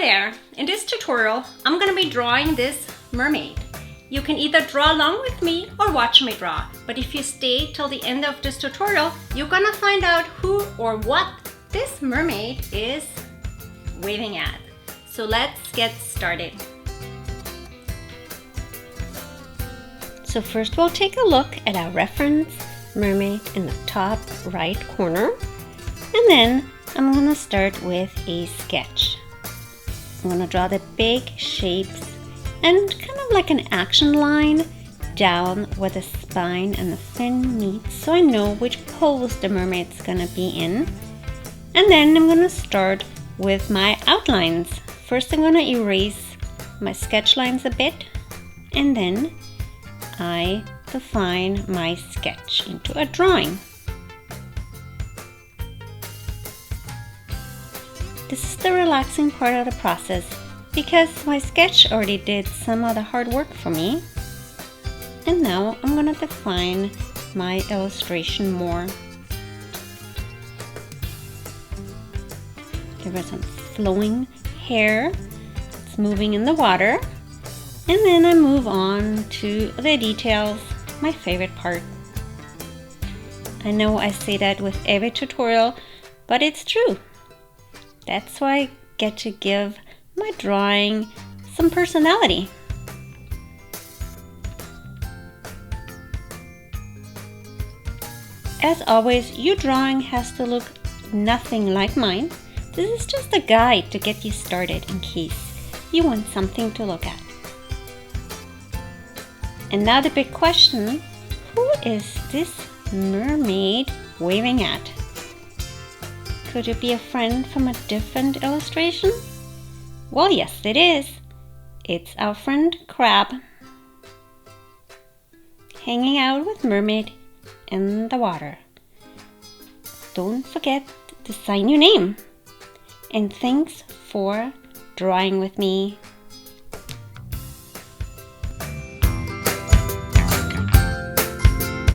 there! In this tutorial, I'm gonna be drawing this mermaid. You can either draw along with me or watch me draw, but if you stay till the end of this tutorial, you're gonna find out who or what this mermaid is waving at. So let's get started. So first we'll take a look at our reference mermaid in the top right corner, and then I'm gonna start with a sketch. I'm gonna draw the big shapes and kind of like an action line down where the spine and the fin meet, so I know which pose the mermaid's gonna be in. And then I'm gonna start with my outlines. First I'm gonna erase my sketch lines a bit, and then I define my sketch into a drawing. This is the relaxing part of the process because my sketch already did some of the hard work for me. And now I'm gonna define my illustration more. Give her some flowing hair. It's moving in the water. And then I move on to the details, my favorite part. I know I say that with every tutorial, but it's true. That's why I get to give my drawing some personality. As always, your drawing has to look nothing like mine. This is just a guide to get you started in case you want something to look at. And now the big question, who is this mermaid waving at? Could it be a friend from a different illustration? Well, yes, it is. It's our friend Crab, hanging out with Mermaid in the water. Don't forget to sign your name. And thanks for drawing with me.